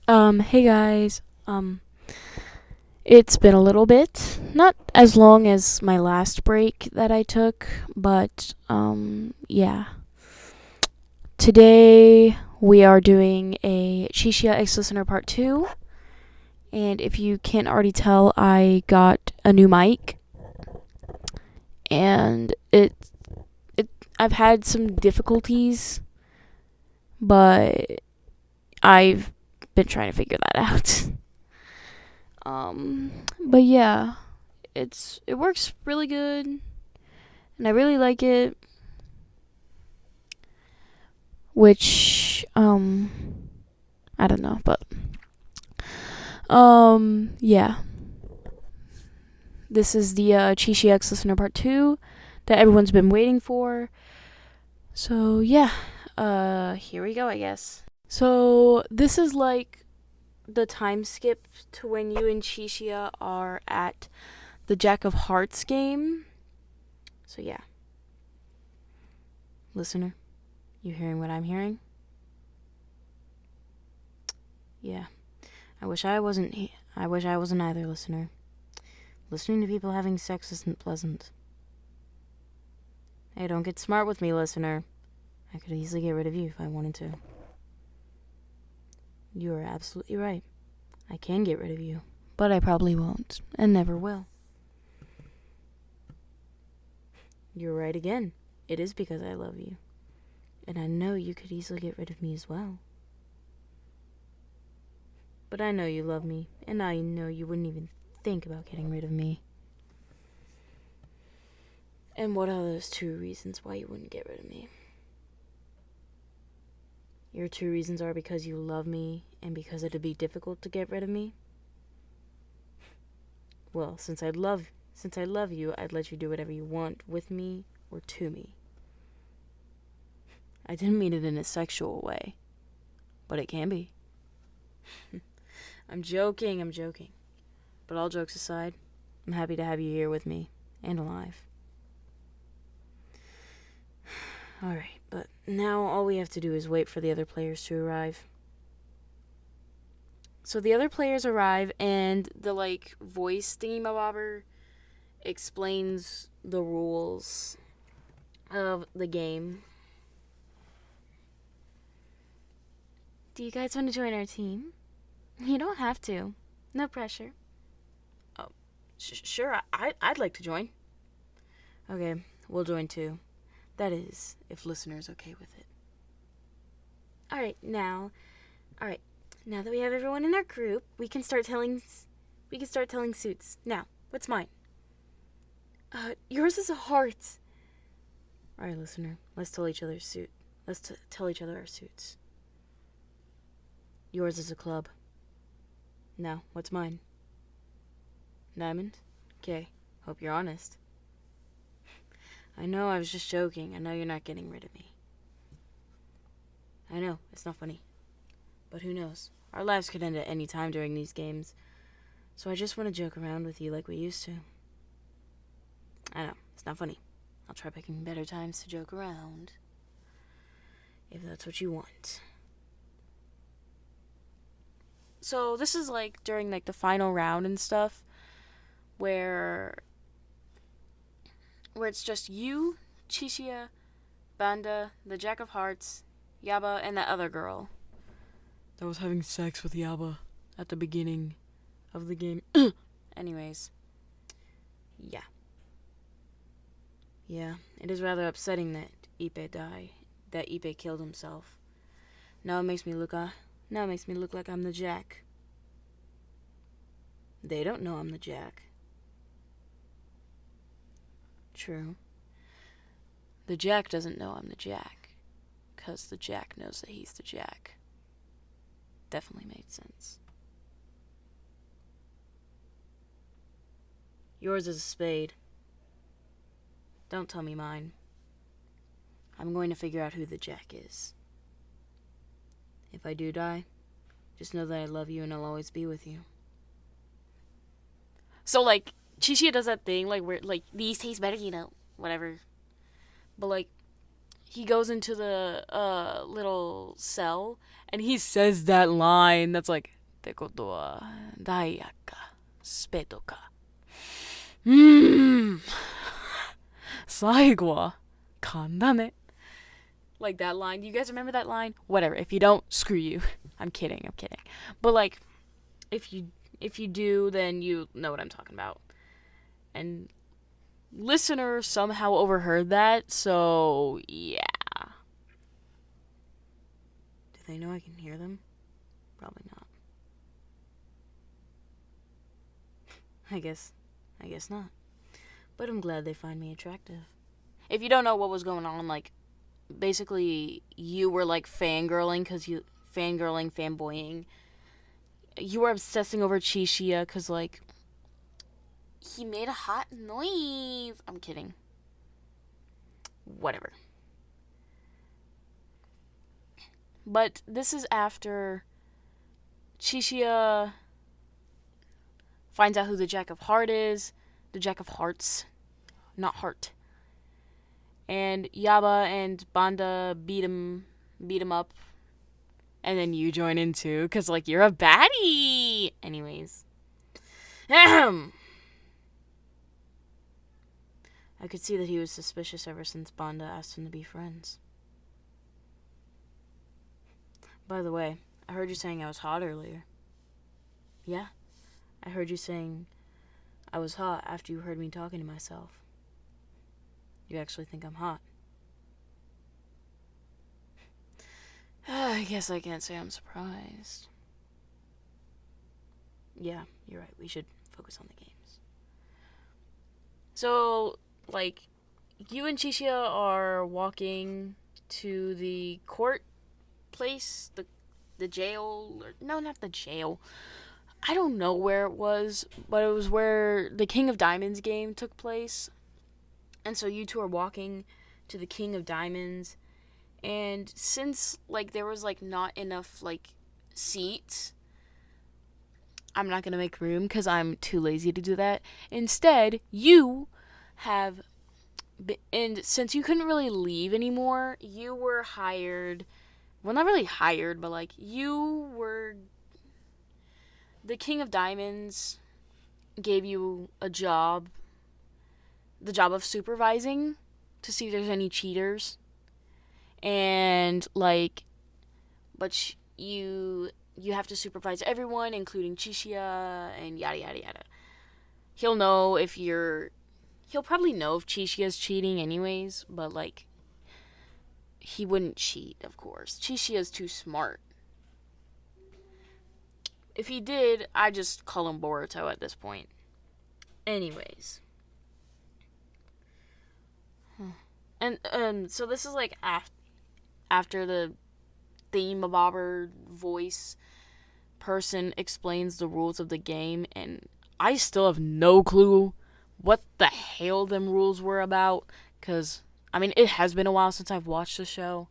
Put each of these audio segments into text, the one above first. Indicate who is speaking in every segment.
Speaker 1: Hey guys. It's been a little bit, not as long as my last break that I took, but yeah. Today we are doing a Chishiya X Listener Part 2, and if you can't already tell, I got a new mic, and it I've had some difficulties, but I've been trying to figure that out. But yeah, it works really good, and I really like it. Which I don't know, but yeah, this is the Chishiya X Listener Part 2 that everyone's been waiting for. So yeah, here we go, I guess. So this is like the time skip to when you and Chishiya are at the Jack of Hearts game. So yeah, listener, you hearing what I'm hearing? Yeah. I wish I wasn't either, listener. Listening to people having sex isn't pleasant. Hey, don't get smart with me, listener. I could easily get rid of you if I wanted to. You are absolutely right. I can get rid of you, but I probably won't, and never will. You're right again. It is because I love you. And I know you could easily get rid of me as well. But I know you love me, and I know you wouldn't even think about getting rid of me. And what are those 2 reasons why you wouldn't get rid of me? Your 2 reasons are because you love me and because it'd be difficult to get rid of me? Well, since I love you, I'd let you do whatever you want with me or to me. I didn't mean it in a sexual way, but it can be. I'm joking. But all jokes aside, I'm happy to have you here with me and alive. Alright, but now all we have to do is wait for the other players to arrive. So the other players arrive, and the, voice thingy-mabobber explains the rules of the game. Do you guys want to join our team? You don't have to. No pressure. Oh, sure, I'd like to join. Okay, we'll join too. That is, if listeners okay with it. Alright, now that we have everyone in our group, we can start telling suits. Now, what's mine? Yours is a heart. Alright, listener, let's tell each other our suits. Yours is a club. Now, what's mine? Diamond? Okay, hope you're honest. I know, I was just joking. I know you're not getting rid of me. I know, it's not funny. But who knows? Our lives could end at any time during these games. So I just want to joke around with you like we used to. I know, it's not funny. I'll try picking better times to joke around. If that's what you want. So this is during the final round and stuff, where it's just you, Chishiya, Banda, the Jack of Hearts, Yaba, and that other girl that was having sex with Yaba at the beginning of the game. Anyways, yeah, it is rather upsetting that Ipe killed himself. Now it makes me look like I'm the Jack. They don't know I'm the Jack. True. The Jack doesn't know I'm the Jack, 'cause the Jack knows that he's the Jack. Definitely made sense. Yours is a spade. Don't tell me mine. I'm going to figure out who the Jack is. If I do die, just know that I love you and I'll always be with you. So, Chishiya does that thing, where, these taste better, whatever. But, he goes into the, little cell, and he says that line that's てことは、ダイヤか、スペとか。最後は、勘だね。Like that line. Do you guys remember that line? Whatever. If you don't, screw you. I'm kidding. But like, if you do, then you know what I'm talking about. And listener somehow overheard that, so yeah. Do they know I can hear them? Probably not. I guess not. But I'm glad they find me attractive. If you don't know what was going on, like, basically, you were, like, fangirling, fanboying. You were obsessing over Chishiya, because, like, he made a hot noise. I'm kidding. Whatever. But this is after Chishiya finds out who the Jack of Heart is. The Jack of Hearts. Not heart. And Yaba and Banda beat him up. And then you join in too, because, like, you're a baddie! Anyways. Ahem. I could see that he was suspicious ever since Banda asked him to be friends. By the way, I heard you saying I was hot earlier. Yeah, I heard you saying I was hot after you heard me talking to myself. You actually think I'm hot. I guess I can't say I'm surprised. Yeah, you're right. We should focus on the games. So, like, you and Chishiya are walking to the court place, the jail, no, not the jail. I don't know where it was, but it was where the King of Diamonds game took place. And so you two are walking to the King of Diamonds, and since, like, there was, like, not enough, like, seats, I'm not gonna make room because I'm too lazy to do that. Instead, you have and since you couldn't really leave anymore, you were hired. Well, not really hired, but, like, you were. The King of Diamonds gave you a job. The job of supervising to see if there's any cheaters. And, like, but you have to supervise everyone, including Chishiya and yada yada yada. He'll probably know if Chishiya's cheating anyways, but, like, he wouldn't cheat, of course. Chishiya's too smart. If he did, I'd just call him Boruto at this point. Anyways. And so this is, like, after the theme-bobber voice person explains the rules of the game, and I still have no clue what the hell them rules were about, because, I mean, it has been a while since I've watched the show,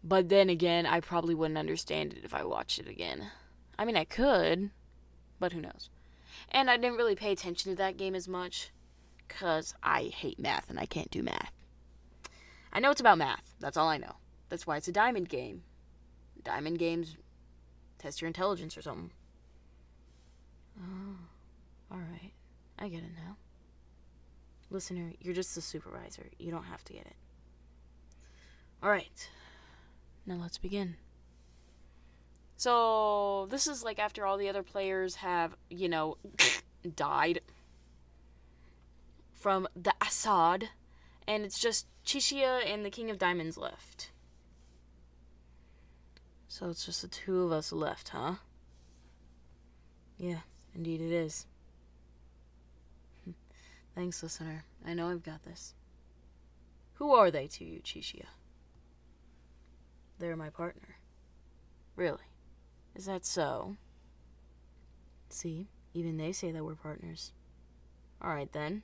Speaker 1: but then again, I probably wouldn't understand it if I watched it again. I mean, I could, but who knows. And I didn't really pay attention to that game as much, because I hate math and I can't do math. I know it's about math. That's all I know. That's why it's a diamond game. Diamond games test your intelligence or something. Oh, alright. I get it now. Listener, you're just the supervisor. You don't have to get it. Alright. Now let's begin. So, this is, like, after all the other players have, died from the Assad. And it's just Chishiya and the King of Diamonds left. So it's just the two of us left, huh? Yeah, indeed it is. Thanks, listener. I know I've got this. Who are they to you, Chishiya? They're my partner. Really? Is that so? See, even they say that we're partners. Alright then.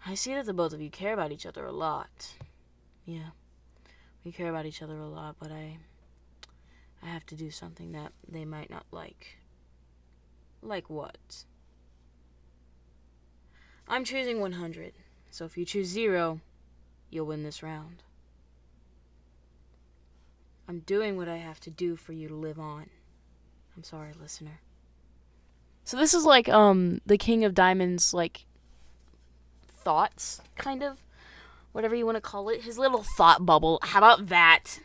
Speaker 1: I see that the both of you care about each other a lot. Yeah, we care about each other a lot, but I have to do something that they might not like. Like what? I'm choosing 100, so if you choose 0, you'll win this round. I'm doing what I have to do for you to live on. I'm sorry, listener. So this is like the King of Diamonds like thoughts, kind of. Whatever you want to call it. His little thought bubble. How about that?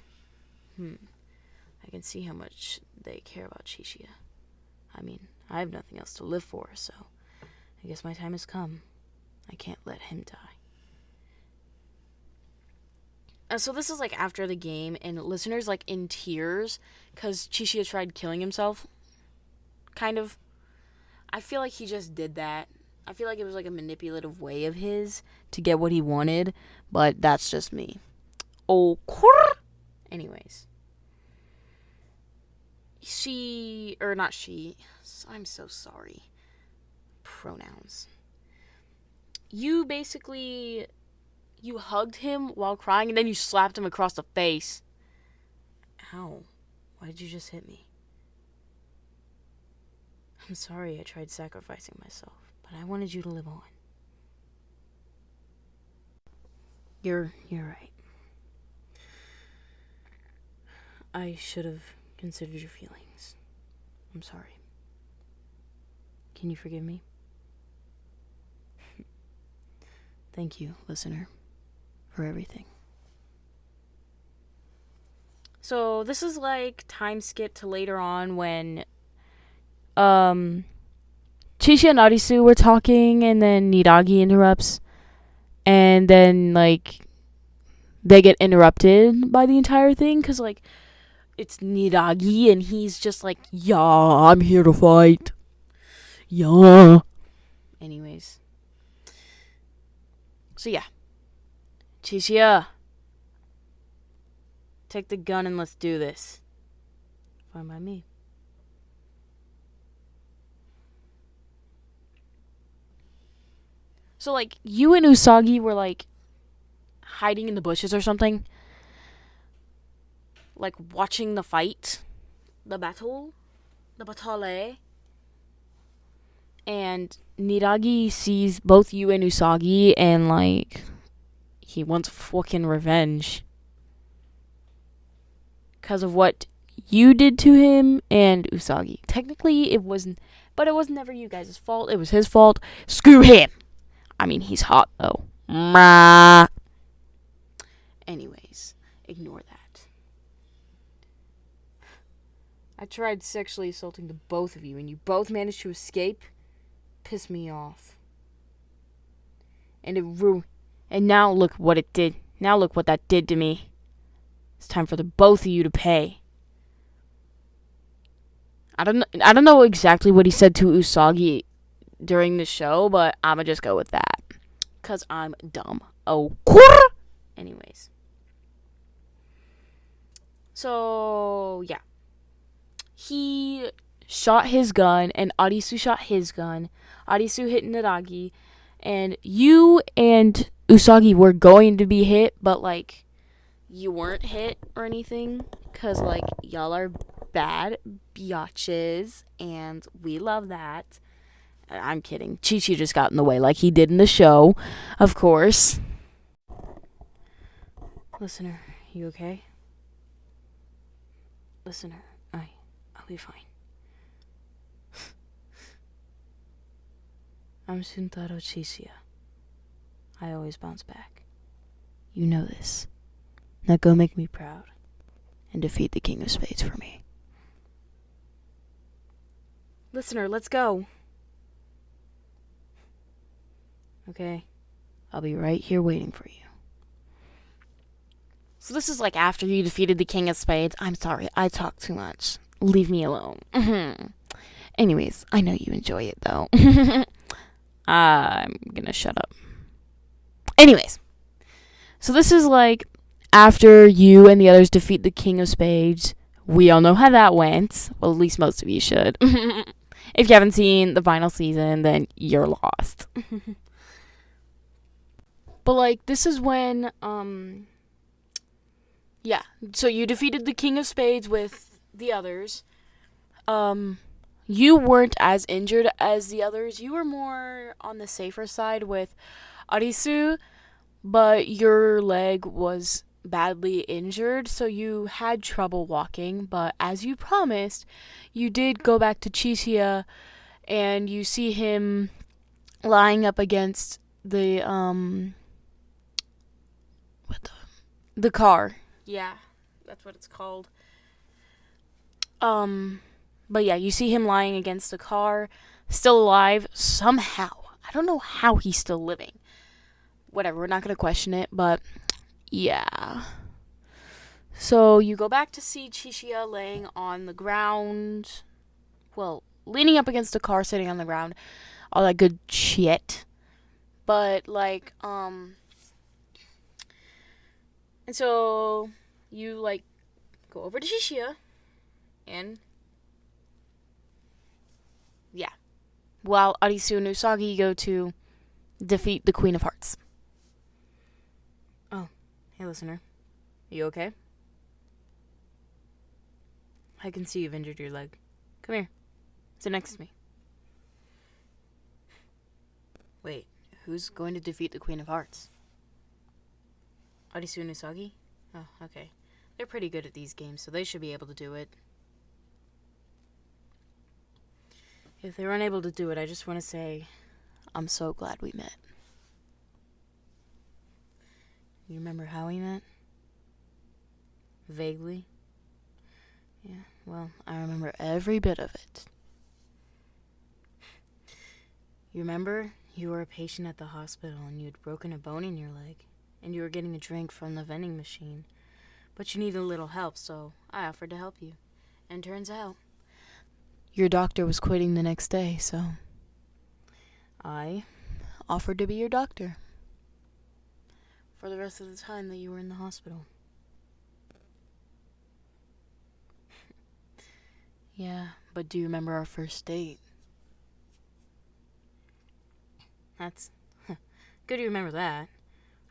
Speaker 1: I can see how much they care about Chishiya. I mean, I have nothing else to live for, so I guess my time has come. I can't let him die. So this is like after the game, and listeners like in tears because Chishiya tried killing himself. Kind of. I feel like he just did that. I feel like it was like a manipulative way of his to get what he wanted, but that's just me. Oh, anyways. I'm so sorry. Pronouns. You hugged him while crying and then you slapped him across the face. Ow. Why did you just hit me? I'm sorry I tried sacrificing myself, but I wanted you to live on. You're right. I should have considered your feelings. I'm sorry. Can you forgive me? Thank you, listener, for everything. So this is like time skip to later on when Chishiya and Arisu were talking, and then Niragi interrupts, and then like they get interrupted by the entire thing because like it's Niragi and he's just like, yeah, I'm here to fight. Yeah. Anyways. So yeah. Chishiya. Take the gun and let's do this. Fine by me. So like you and Usagi were like hiding in the bushes or something. Like watching the fight. The battle. And Niragi sees both you and Usagi and like he wants fucking revenge. Because of what you did to him and Usagi. Technically it wasn't, but it was never you guys' fault. It was his fault. Screw him. I mean, he's hot though. Anyways, ignore that. I tried sexually assaulting the both of you and you both managed to escape. Pissed me off. And and now look what it did. Now look what that did to me. It's time for the both of you to pay. I don't know exactly what he said to Usagi during the show, but I'ma just go with that. Cause I'm dumb. Oh, anyways. So yeah. He shot his gun and Arisu shot his gun. Arisu hit Niragi, and you and Usagi were going to be hit, but like you weren't hit or anything, cause like y'all are bad biatches, and we love that. I'm kidding. Chi-Chi just got in the way like he did in the show, of course. Listener, you okay? Listener, I'll be fine. I'm Suntaro Chishiya. I always bounce back. You know this. Now go make me proud and defeat the King of Spades for me. Listener, let's go. Okay. I'll be right here waiting for you. So this is like after you defeated the King of Spades. I'm sorry, I talk too much. Leave me alone. Anyways, I know you enjoy it though. I'm gonna shut up. Anyways. So this is like after you and the others defeat the King of Spades. We all know how that went. Well, at least most of you should. If you haven't seen the final season, then you're lost. But like this is when yeah, so you defeated the King of Spades with the others. You weren't as injured as the others. You were more on the safer side with Arisu, but your leg was badly injured, so you had trouble walking, but as you promised, you did go back to Chishiya, and you see him lying up against what the car. Yeah, that's what it's called. But yeah, you see him lying against the car, still alive somehow. I don't know how he's still living. Whatever, we're not gonna question it, but yeah. So you go back to see Chishiya laying on the ground. Well, leaning up against the car, sitting on the ground. All that good shit. But, and so you, go over to Chishiya. And, yeah. While Arisu and Usagi go to defeat the Queen of Hearts. Oh, hey, listener. You okay? I can see you've injured your leg. Come here. Sit next to me. Wait, who's going to defeat the Queen of Hearts? Arisu and Usagi? Oh, okay. They're pretty good at these games, so they should be able to do it. If they were unable to do it, I just want to say, I'm so glad we met. You remember how we met? Vaguely? Yeah, well, I remember every bit of it. You remember? You were a patient at the hospital and you'd broken a bone in your leg, and you were getting a drink from the vending machine. But you needed a little help, so I offered to help you. And turns out, your doctor was quitting the next day, so I offered to be your doctor for the rest of the time that you were in the hospital. Yeah, but do you remember our first date? That's good you remember that.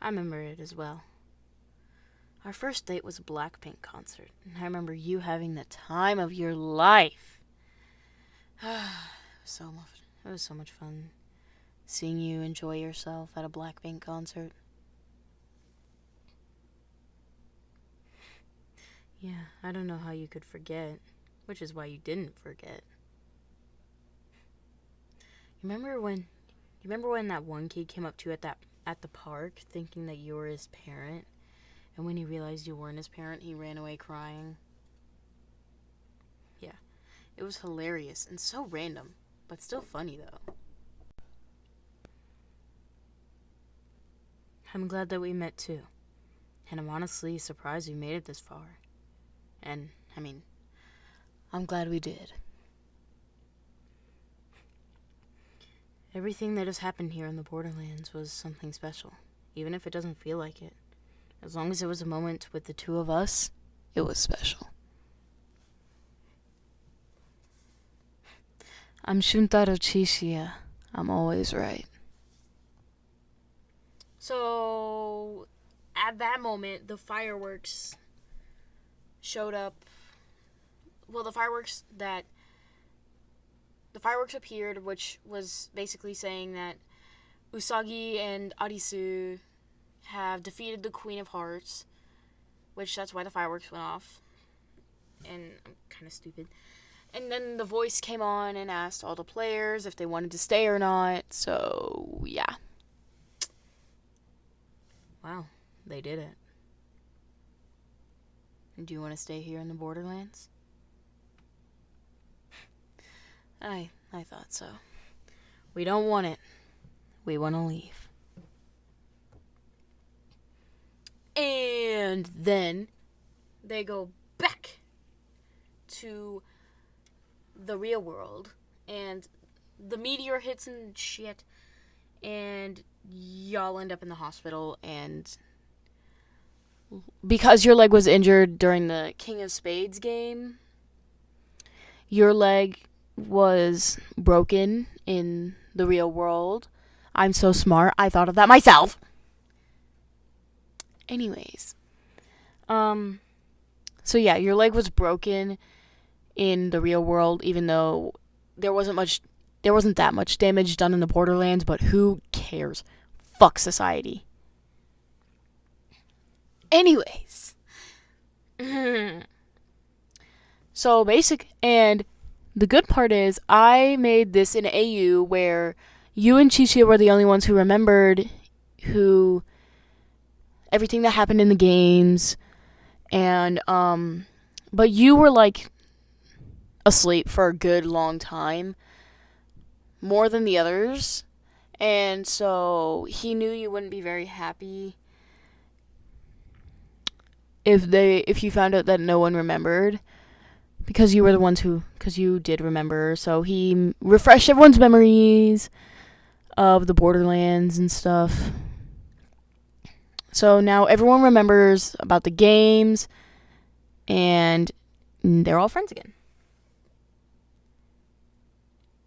Speaker 1: I remember it as well. Our first date was a Blackpink concert, and I remember you having the time of your life. It was so much fun seeing you enjoy yourself at a Blackpink concert. Yeah, I don't know how you could forget, which is why you didn't forget. You remember when that one kid came up to you at the park thinking that you were his parent? And when he realized you weren't his parent, he ran away crying? Yeah, it was hilarious and so random, but still funny though. I'm glad that we met too. And I'm honestly surprised we made it this far. And, I'm glad we did. Everything that has happened here in the Borderlands was something special, even if it doesn't feel like it. As long as it was a moment with the two of us, it was special. I'm Shuntaro Chishiya. I'm always right. So, at that moment, the fireworks showed up. Well, the fireworks appeared, which was basically saying that Usagi and Arisu have defeated the Queen of Hearts, which that's why the fireworks went off. And I'm kind of stupid. And then the voice came on and asked all the players if they wanted to stay or not. So, yeah. Wow, they did it. Do you want to stay here in the Borderlands? I thought so. We don't want it. We want to leave. And then they go back to the real world, and the meteor hits and shit, and y'all end up in the hospital, and because your leg was injured during the King of Spades game, your leg was broken in the real world. I'm so smart, I thought of that myself. Anyways, so yeah, your leg was broken in the real world, even though there wasn't that much damage done in the Borderlands, but who cares? Fuck society.
Speaker 2: Anyways. So and the good part is I made this in AU where you and Chishiya were the only ones who remembered who everything that happened in the games, and but you were like asleep for a good long time, more than the others, and so he knew you wouldn't be very happy if you found out that no one remembered, because you were the ones because you did remember. So he refreshed everyone's memories of the Borderlands and stuff. So now everyone remembers about the games, and they're all friends again.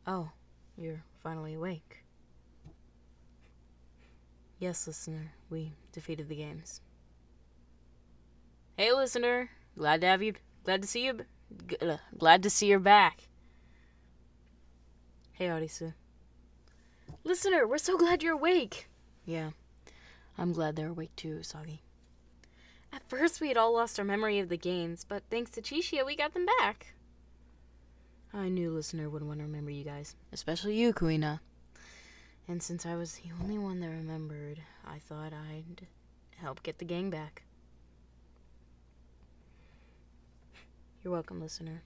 Speaker 1: Oh, you're finally awake. Yes, listener, we defeated the games. Hey, listener, glad to see you. Glad to see you're back. Hey, Arisa. Listener, we're so glad you're awake. Yeah, I'm glad they're awake too, Sagi. At first, we had all lost our memory of the games, but thanks to Chishiya, we got them back. I knew listener would want to remember you guys, especially you, Kuina. And since I was the only one that remembered, I thought I'd help get the gang back. You're welcome, listener.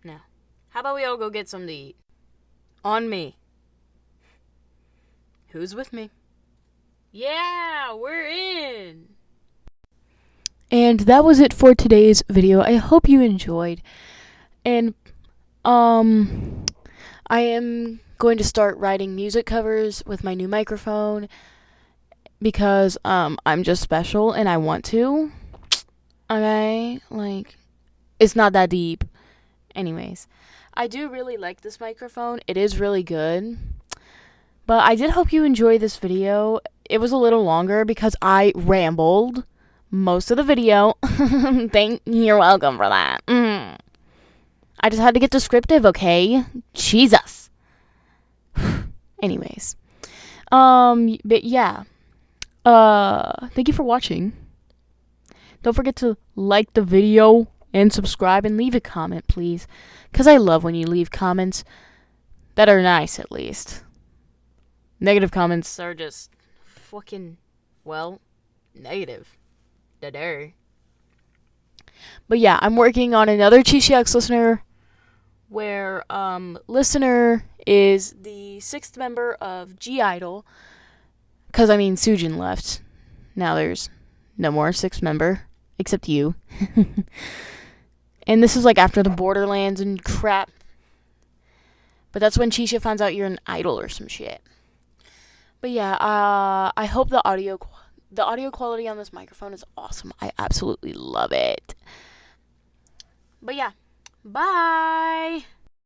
Speaker 1: Now, how about we all go get something to eat? On me. Who's with me? Yeah, we're in!
Speaker 2: And that was it for today's video. I hope you enjoyed. And I am going to start writing music covers with my new microphone because I'm just special and I want to. Okay? Like, it's not that deep. Anyways, I do really like this microphone. It is really good. But I did hope you enjoyed this video. It was a little longer because I rambled most of the video. You're welcome for that. I just had to get descriptive, okay? Jesus. Anyways. But yeah. Thank you for watching. Don't forget to like the video and subscribe and leave a comment, please. Because I love when you leave comments that are nice, at least. Negative comments are just fucking, well, negative. Da-da. But yeah, I'm working on another Chishiya listener where listener is the 6th member of G Idol. Because, I mean, Sujin left. Now there's no more 6th member, except you. And this is like after the Borderlands and crap. But that's when Chishiya finds out you're an idol or some shit. But yeah, I hope the audio quality on this microphone is awesome. I absolutely love it. But yeah, bye!